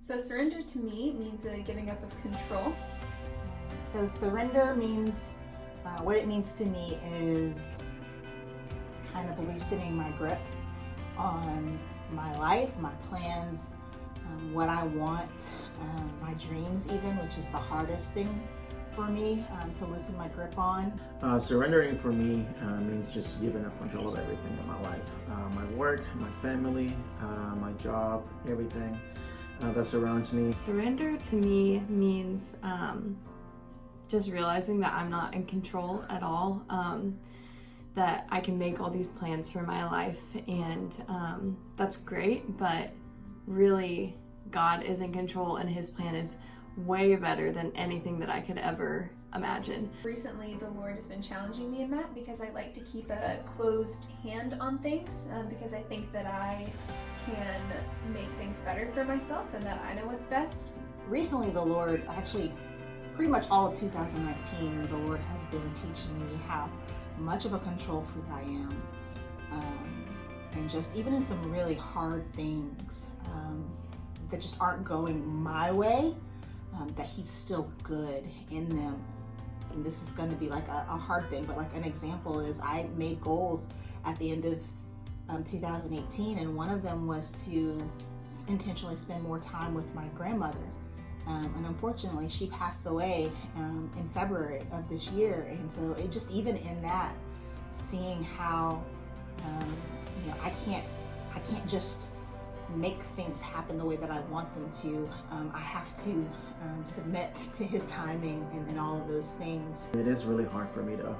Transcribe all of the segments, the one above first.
So surrender to me means a giving up of control. So surrender means, what it means to me is kind of loosening my grip on my life, my plans, what I want, my dreams even, which is the hardest thing for me to loosen my grip on. Surrendering for me means just giving up control of everything in my life. My work, my family, my job, everything that surrounds me. Surrender to me means just realizing that I'm not in control at all, that I can make all these plans for my life, and that's great, but really God is in control and his plan is way better than anything that I could ever imagine. Recently, the Lord has been challenging me in that because I like to keep a closed hand on things because I think that I can make things better for myself and that I know what's best. Recently, the Lord, actually pretty much all of 2019, the Lord has been teaching me how much of a control freak I am. And just even in some really hard things that just aren't going my way, that he's still good in them. And this is going to be like a hard thing, but like an example is I made goals at the end of 2018, and one of them was to intentionally spend more time with my grandmother. And unfortunately, she passed away in February of this year. And so it just, even in that, seeing how, I can't just make things happen the way that I want them to. I have to submit to his timing and all of those things. It is really hard for me to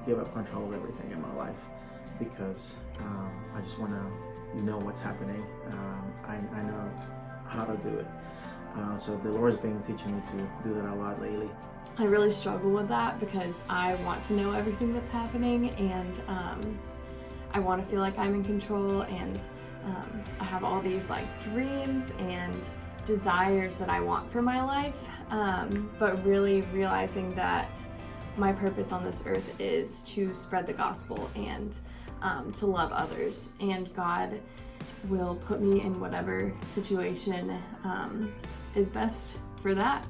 give up control of everything in my life because I just want to know what's happening. I know how to do it. So the Lord's been teaching me to do that a lot lately. I really struggle with that because I want to know everything that's happening, and I want to feel like I'm in control, and I have all these like dreams and desires that I want for my life, but really realizing that my purpose on this earth is to spread the gospel and to love others, and God will put me in whatever situation is best for that.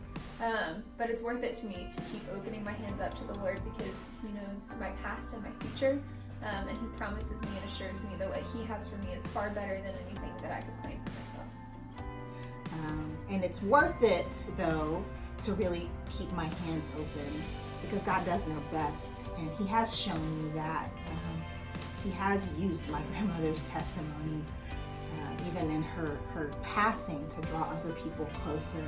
But it's worth it to me to keep opening my hands up to the Lord because he knows my past and my future, and he promises me and assures me that what he has for me is far better than anything that I could plan for myself. And it's worth it, though, to really keep my hands open because God does know best, and he has shown me that. He has used my grandmother's testimony, even in her passing, to draw other people closer.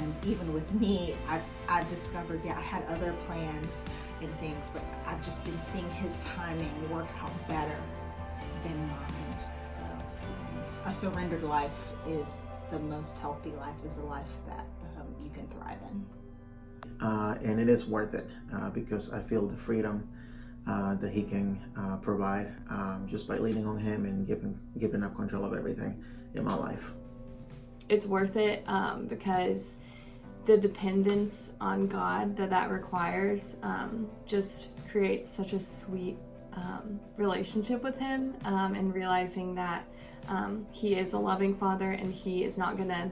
And even with me, I've discovered, I had other plans and things, but I've just been seeing his timing work out better than mine. So a surrendered life is the most healthy life, is a life that you can thrive in. And it is worth it because I feel the freedom that he can provide just by leaning on him and giving up control of everything in my life. It's worth it because the dependence on God that requires just creates such a sweet relationship with him, and realizing that he is a loving father and he is not gonna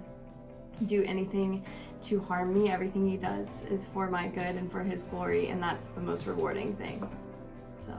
do anything to harm me. Everything he does is for my good and for his glory, and that's the most rewarding thing. So